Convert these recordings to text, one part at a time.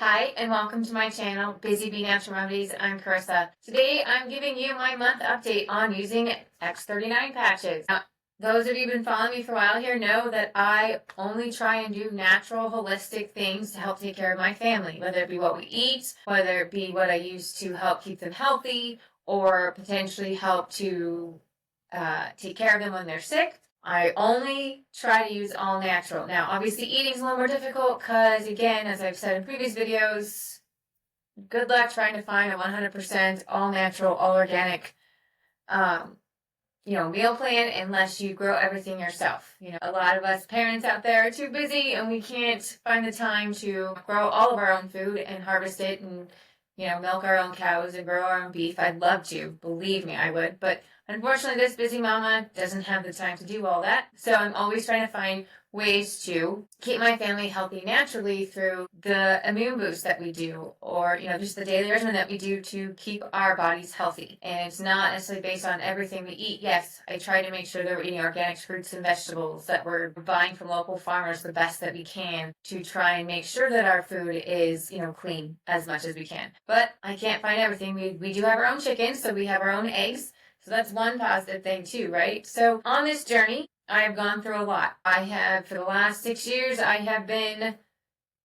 Hi, and welcome to my channel, Busy Bee Natural Remedies. I'm Karissa. Today, I'm giving you my month update on using X39 patches. Now, those of you who've been following me for a while here know that I only try and do natural, holistic things to help take care of my family, whether it be what we eat, whether it be what I use to help keep them healthy, or potentially help to take care of them when they're sick. I only try to use all natural. Now, obviously eating is a little more difficult because, again, as I've said in previous videos, good luck trying to find a 100% all natural, all organic, meal plan unless you grow everything yourself. A lot of us parents out there are too busy and we can't find the time to grow all of our own food and harvest it and, milk our own cows and grow our own beef. I'd love to, believe me, I would, but unfortunately, this busy mama doesn't have the time to do all that. So I'm always trying to find ways to keep my family healthy naturally through the immune boost that we do, or, just the daily regimen that we do to keep our bodies healthy. And it's not necessarily based on everything we eat. Yes, I try to make sure that we're eating organic fruits and vegetables, that we're buying from local farmers the best that we can to try and make sure that our food is, clean as much as we can. But I can't find everything. We do have our own chickens, so we have our own eggs. So that's one positive thing too, right? So on this journey, I have gone through a lot. For the last 6 years, I have been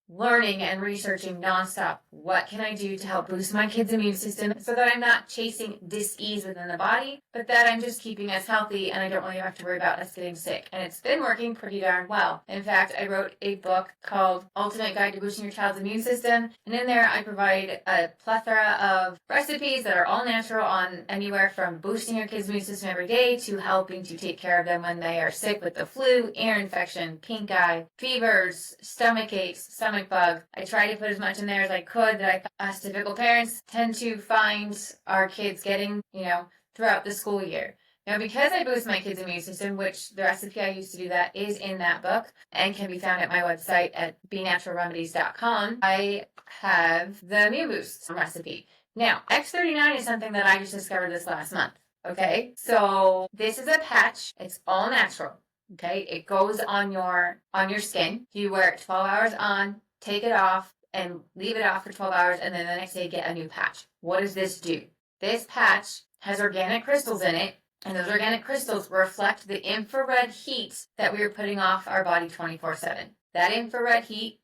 learning and researching nonstop. What can I do to help boost my kids' immune system so that I'm not chasing dis-ease within the body, but that I'm just keeping us healthy and I don't really have to worry about us getting sick. And it's been working pretty darn well. In fact, I wrote a book called Ultimate Guide to Boosting Your Child's Immune System. And in there, I provide a plethora of recipes that are all natural on anywhere from boosting your kids' immune system every day to helping to take care of them when they are sick with the flu, ear infection, pink eye, fevers, stomach aches, stomach bug. I try to put as much in there as I could that us typical parents tend to find our kids getting, throughout the school year. Now, because I boost my kids' immune system, which the recipe I use to do that is in that book and can be found at my website at benaturalremedies.com, I have the Immune Boost recipe. Now, X39 is something that I just discovered this last month. Okay, so this is a patch. It's all natural. Okay, it goes on your skin. You wear it 12 hours on, take it off, and leave it off for 12 hours, and then the next day get a new patch. What does this do? This patch has organic crystals in it, and those organic crystals reflect the infrared heat that we are putting off our body 24/7. That infrared heat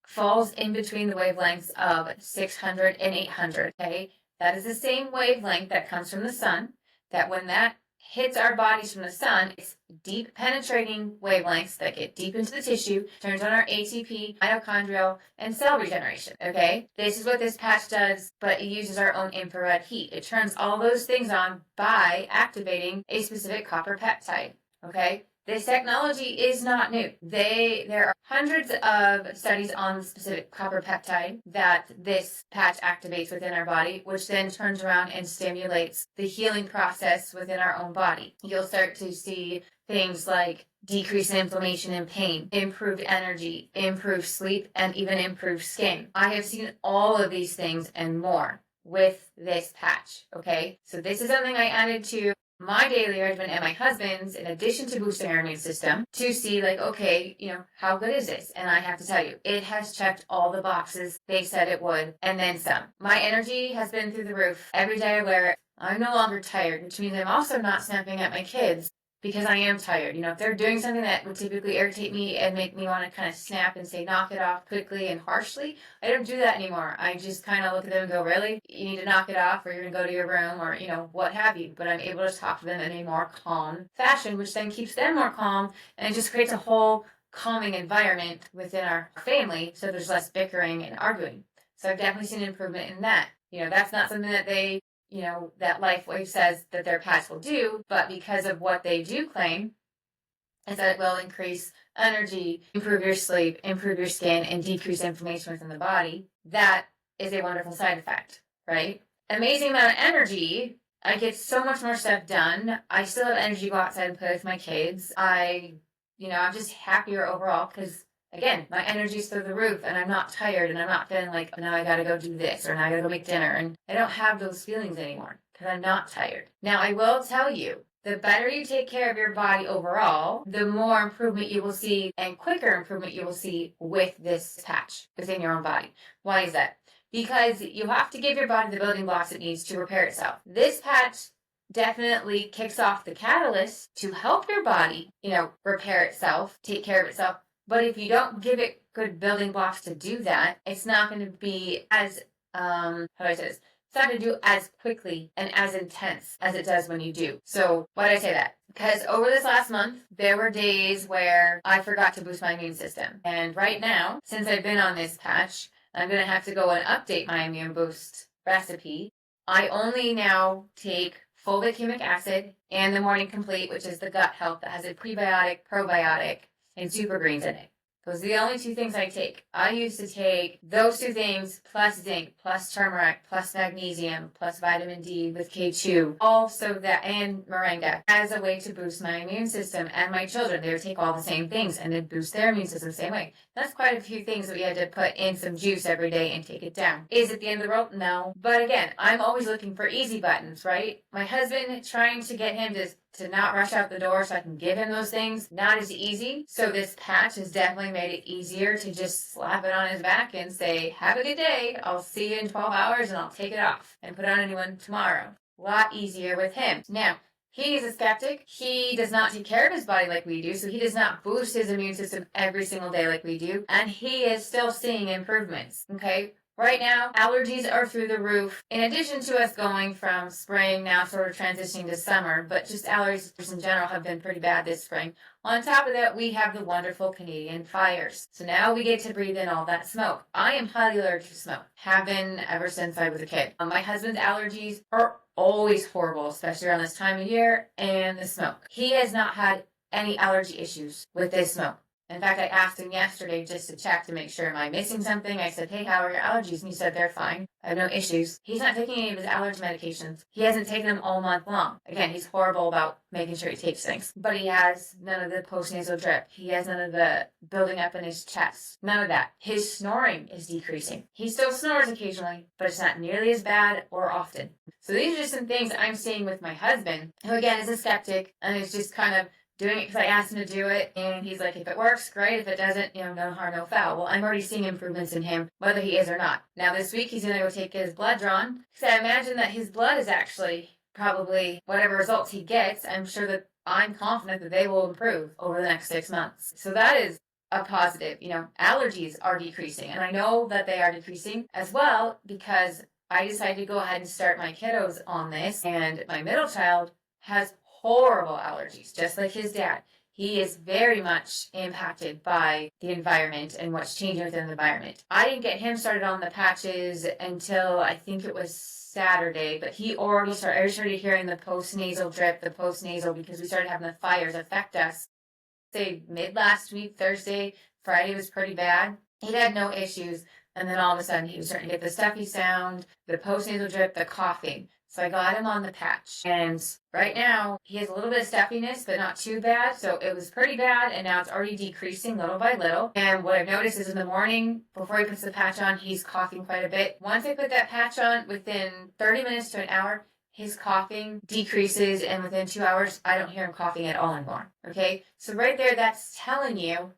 falls in between the wavelengths of 600 and 800, okay? That is the same wavelength that comes from the sun, that when that hits our bodies from the sun, it's deep penetrating wavelengths that get deep into the tissue, turns on our ATP, mitochondrial, and cell regeneration, okay? This is what this patch does, but it uses our own infrared heat. It turns all those things on by activating a specific copper peptide, okay? This technology is not new. There are hundreds of studies on the specific copper peptide that this patch activates within our body, which then turns around and stimulates the healing process within our own body. You'll start to see things like decreased inflammation and pain, improved energy, improved sleep, and even improved skin. I have seen all of these things and more with this patch, okay? So this is something I added to my daily regimen and my husband's, in addition to boosting our immune system, to see okay, how good is this? And I have to tell you, it has checked all the boxes they said it would, and then some. My energy has been through the roof. Every day I wear it, I'm no longer tired, which means I'm also not snapping at my kids because I am tired. If they're doing something that would typically irritate me and make me want to kind of snap and say, knock it off quickly and harshly, I don't do that anymore. I just kind of look at them and go, really? You need to knock it off, or you're going to go to your room, or, what have you. But I'm able to talk to them in a more calm fashion, which then keeps them more calm, and it just creates a whole calming environment within our family, so there's less bickering and arguing. So I've definitely seen an improvement in that. That's not something that they that LifeWave says that their patch will do, but because of what they do claim is that it will increase energy, improve your sleep, improve your skin, and decrease inflammation within the body, that is a wonderful side effect, right? Amazing amount of energy. I get so much more stuff done. I still have energy to go outside and play with my kids. I'm just happier overall because, again, my energy's through the roof and I'm not tired and I'm not feeling like, now I gotta go do this or now I gotta go make dinner. And I don't have those feelings anymore because I'm not tired. Now, I will tell you, the better you take care of your body overall, the more improvement you will see and quicker improvement you will see with this patch within your own body. Why is that? Because you have to give your body the building blocks it needs to repair itself. This patch definitely kicks off the catalyst to help your body, repair itself, take care of itself. But if you don't give it good building blocks to do that, it's not going to be as, how do I say this? It's not going to do as quickly and as intense as it does when you do. So why did I say that? Because over this last month, there were days where I forgot to boost my immune system. And right now, since I've been on this patch, I'm going to have to go and update my immune boost recipe. I only now take fulvic humic acid and the Morning Complete, which is the gut health that has a prebiotic, probiotic, and super greens in it. Those are the only two things I take. I used to take those two things plus zinc, plus turmeric, plus magnesium, plus vitamin D with K2, also that, and moringa as a way to boost my immune system. And my children, they would take all the same things and then boost their immune system the same way. That's quite a few things that we had to put in some juice every day and take it down. Is it the end of the world? No. But again, I'm always looking for easy buttons, right? My husband, trying to get him to not rush out the door so I can give him those things, not as easy. So this patch has definitely made it easier to just slap it on his back and say, have a good day. I'll see you in 12 hours and I'll take it off and put it on a new one tomorrow. A lot easier with him. Now, he is a skeptic. He does not take care of his body like we do, so he does not boost his immune system every single day like we do, and he is still seeing improvements, okay? Right now, allergies are through the roof. In addition to us going from spring now sort of transitioning to summer, but just allergies in general have been pretty bad this spring. On top of that, we have the wonderful Canadian fires. So now we get to breathe in all that smoke. I am highly allergic to smoke. Have been ever since I was a kid. My husband's allergies are always horrible, especially around this time of year, and the smoke. He has not had any allergy issues with this smoke. In fact, I asked him yesterday just to check to make sure, am I missing something? I said, hey, how are your allergies? And he said, they're fine. I have no issues. He's not taking any of his allergy medications. He hasn't taken them all month long. Again, he's horrible about making sure he takes things. But he has none of the postnasal drip. He has none of the building up in his chest. None of that. His snoring is decreasing. He still snores occasionally, but it's not nearly as bad or often. So these are just some things I'm seeing with my husband, who again is a skeptic and is just kind of doing it because I asked him to do it, and he's like, if it works, great. If it doesn't, no harm, no foul. Well, I'm already seeing improvements in him, whether he is or not. Now, this week, he's going to go take his blood drawn. So I imagine that his blood is actually probably whatever results he gets. I'm sure that I'm confident that they will improve over the next 6 months. So that is a positive. Allergies are decreasing, and I know that they are decreasing as well because I decided to go ahead and start my kiddos on this, and my middle child has horrible allergies, just like his dad. He is very much impacted by the environment and what's changing within the environment. I didn't get him started on the patches until I think it was Saturday, but he already started hearing the postnasal drip, because we started having the fires affect us. Say mid last week, Thursday, Friday was pretty bad. He had no issues, and then all of a sudden he was starting to get the stuffy sound, the postnasal drip, the coughing. So I got him on the patch, and right now he has a little bit of stuffiness, but not too bad. So it was pretty bad, and now it's already decreasing little by little. And what I've noticed is in the morning, before he puts the patch on, he's coughing quite a bit. Once I put that patch on, within 30 minutes to an hour, his coughing decreases, and within 2 hours, I don't hear him coughing at all anymore. Okay? So right there, that's telling you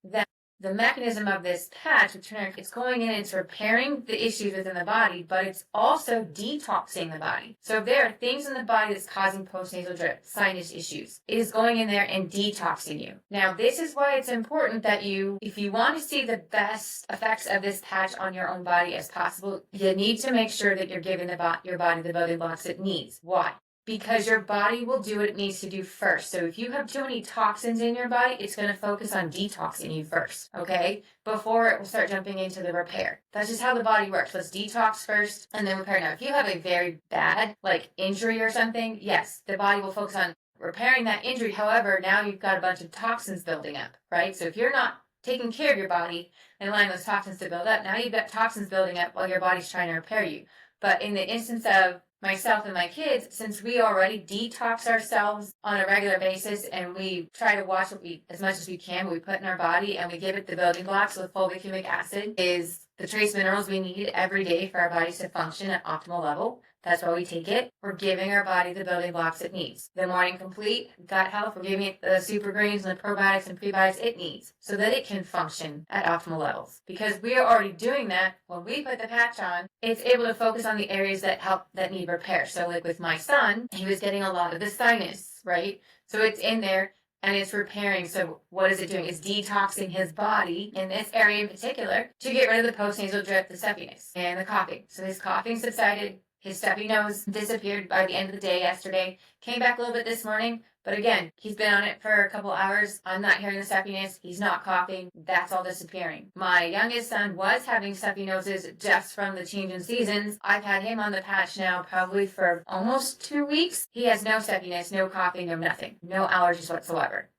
that the mechanism of this patch, it's going in and it's repairing the issues within the body, but it's also detoxing the body. So if there are things in the body that's causing postnasal drip, sinus issues, it is going in there and detoxing you. Now, this is why it's important that if you want to see the best effects of this patch on your own body as possible, you need to make sure that you're giving your body the building blocks it needs. Why? Because your body will do what it needs to do first. So if you have too many toxins in your body, it's going to focus on detoxing you first, okay? Before it will start jumping into the repair. That's just how the body works. Let's detox first and then repair. Now, if you have a very bad, injury or something, yes, the body will focus on repairing that injury. However, now you've got a bunch of toxins building up, right? So if you're not taking care of your body and allowing those toxins to build up, now you've got toxins building up while your body's trying to repair you. But in the instance of myself and my kids, since we already detox ourselves on a regular basis and we try to watch as much as we can, what we put in our body, and we give it the building blocks with fulvic humic acid is the trace minerals we need every day for our bodies to function at optimal level. That's why we take it. We're giving our body the building blocks it needs. The morning complete, gut health, we're giving it the super greens and the probiotics and prebiotics it needs so that it can function at optimal levels. Because we are already doing that, when we put the patch on, it's able to focus on the areas that need repair. So like with my son, he was getting a lot of the sinus, right? So it's in there and it's repairing. So what is it doing? It's detoxing his body in this area in particular to get rid of the postnasal drip, the stuffiness, and the coughing. So his coughing subsided. His stuffy nose disappeared by the end of the day yesterday. Came back a little bit this morning. But again, he's been on it for a couple hours. I'm not hearing the stuffiness. He's not coughing. That's all disappearing. My youngest son was having stuffy noses just from the change in seasons. I've had him on the patch now probably for almost 2 weeks. He has no stuffiness, no coughing, no nothing. No allergies whatsoever.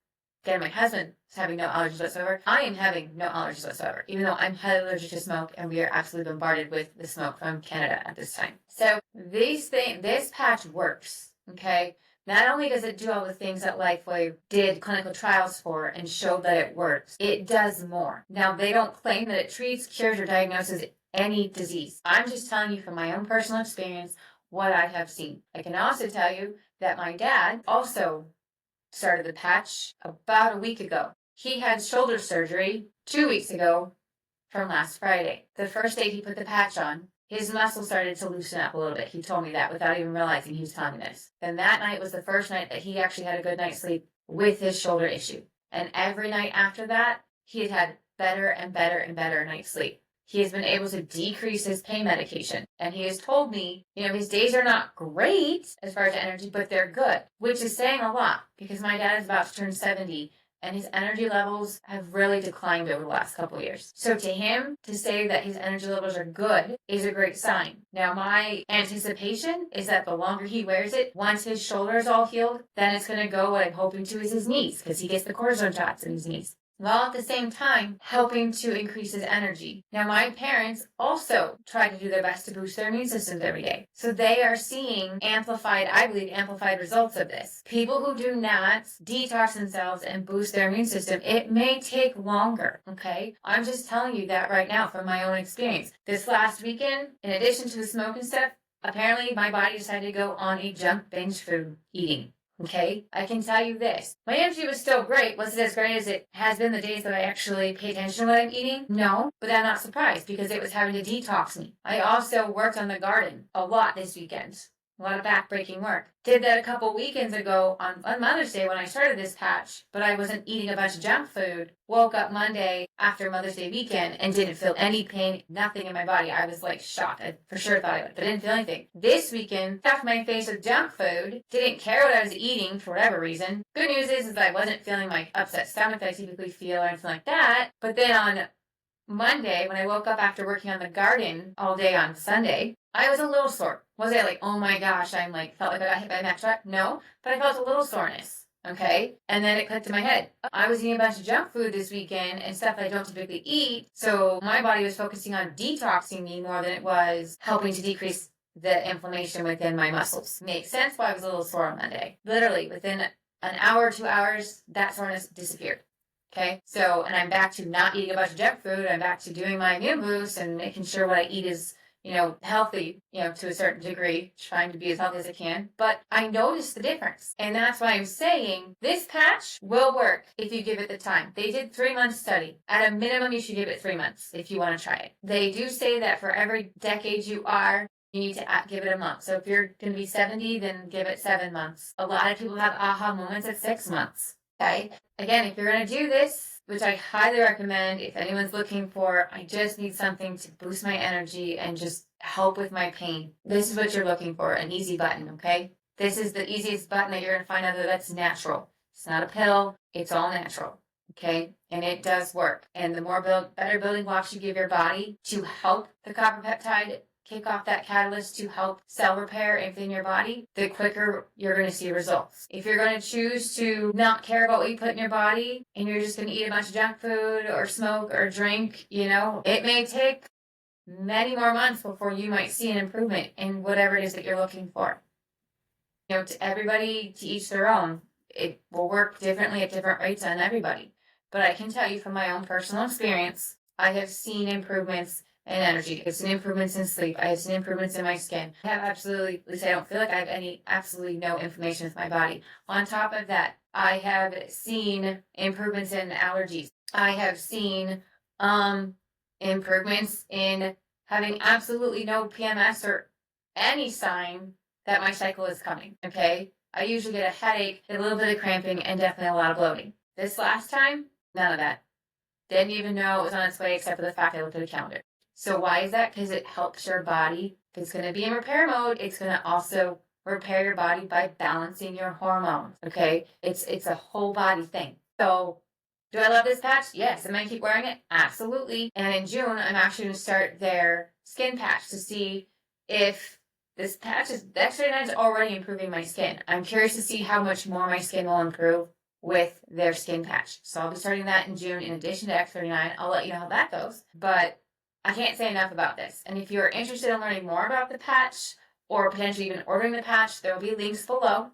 Again, my husband is having no allergies whatsoever. I am having no allergies whatsoever, even though I'm highly allergic to smoke, and we are absolutely bombarded with the smoke from Canada at this time. So this patch works, okay? Not only does it do all the things that LifeWave did clinical trials for and showed that it works, it does more. Now, they don't claim that it treats, cures, or diagnoses any disease. I'm just telling you from my own personal experience what I have seen. I can also tell you that my dad also started the patch about a week ago. He had shoulder surgery 2 weeks ago from last Friday. The first day he put the patch on, his muscles started to loosen up a little bit. He told me that without even realizing he was telling me this. Then that night was the first night that he actually had a good night's sleep with his shoulder issue. And every night after that, he had had better and better and better night's sleep. He has been able to decrease his pain medication. And he has told me, his days are not great as far as energy, but they're good, which is saying a lot because my dad is about to turn 70 and his energy levels have really declined over the last couple of years. So to him, to say that his energy levels are good is a great sign. Now, my anticipation is that the longer he wears it, once his shoulder is all healed, then it's going to go what I'm hoping to is his knees because he gets the cortisone shots in his knees, while at the same time helping to increase his energy. Now, my parents also try to do their best to boost their immune systems every day. So they are seeing amplified results of this. People who do not detox themselves and boost their immune system, it may take longer, okay? I'm just telling you that right now from my own experience. This last weekend, in addition to the smoke and stuff, apparently my body decided to go on a junk binge food eating. Okay, I can tell you this. My energy was still great. Was it as great as it has been the days that I actually pay attention to what I'm eating? No, but I'm not surprised because it was having to detox me. I also worked on the garden a lot this weekend. A lot of back-breaking work. Did that a couple weekends ago on Mother's Day when I started this patch, but I wasn't eating a bunch of junk food. Woke up Monday after Mother's Day weekend and didn't feel any pain, nothing in my body. I was like shocked. I for sure thought I would, but didn't feel anything. This weekend, stuffed my face with junk food, didn't care what I was eating for whatever reason. Good news is that I wasn't feeling my upset stomach that I typically feel or anything like that. But then on Monday, when I woke up after working on the garden all day on Sunday, I was a little sore. Was I like, oh my gosh, felt like I got hit by a Mack truck? No, but I felt a little soreness, okay? And then it clicked in my head. I was eating a bunch of junk food this weekend and stuff I don't typically eat, so my body was focusing on detoxing me more than it was helping to decrease the inflammation within my muscles. Makes sense why I was a little sore on Monday. Literally, within an hour, 2 hours, that soreness disappeared. Okay, so, and I'm back to not eating a bunch of junk food. I'm back to doing my immune boost and making sure what I eat is, healthy, to a certain degree, trying to be as healthy as I can. But I noticed the difference. And that's why I'm saying this patch will work if you give it the time. They did 3-month study. At a minimum, you should give it 3 months if you want to try it. They do say that for every decade you need to give it a month. So if you're going to be 70, then give it 7 months. A lot of people have aha moments at 6 months. Okay? Again, if you're going to do this, which I highly recommend if anyone's looking for, I just need something to boost my energy and just help with my pain. This is what you're looking for, an easy button, okay? This is the easiest button that you're going to find out that's natural. It's not a pill. It's all natural, okay? And it does work. And the better building blocks you give your body to help the copper peptide kick off that catalyst to help cell repair within your body, the quicker you're going to see results. If you're going to choose to not care about what you put in your body and you're just going to eat a bunch of junk food or smoke or drink, it may take many more months before you might see an improvement in whatever it is that you're looking for. To everybody, to each their own. It will work differently at different rates on everybody. But I can tell you from my own personal experience, I have seen improvements and energy. I've seen improvements in sleep. I've seen improvements in my skin. I have absolutely, at least I don't feel like I have absolutely no inflammation with my body. On top of that, I have seen improvements in allergies. I have seen improvements in having absolutely no PMS or any sign that my cycle is coming, okay? I usually get a headache, a little bit of cramping, and definitely a lot of bloating. This last time, none of that. Didn't even know it was on its way except for the fact I looked at the calendar. So why is that? Because it helps your body. If it's going to be in repair mode, it's going to also repair your body by balancing your hormones, okay? It's a whole body thing. So do I love this patch? Yes. Am I keep wearing it? Absolutely. And in June, I'm actually going to start their skin patch to see if this patch the X39 is already improving my skin. I'm curious to see how much more my skin will improve with their skin patch. So I'll be starting that in June in addition to X39. I'll let you know how that goes. But I can't say enough about this. And if you're interested in learning more about the patch or potentially even ordering the patch, there will be links below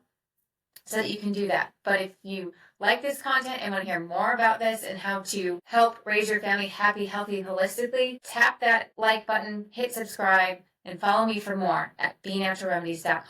so that you can do that. But if you like this content and want to hear more about this and how to help raise your family happy, healthy, and holistically, tap that like button, hit subscribe, and follow me for more at benaturalremedies.com.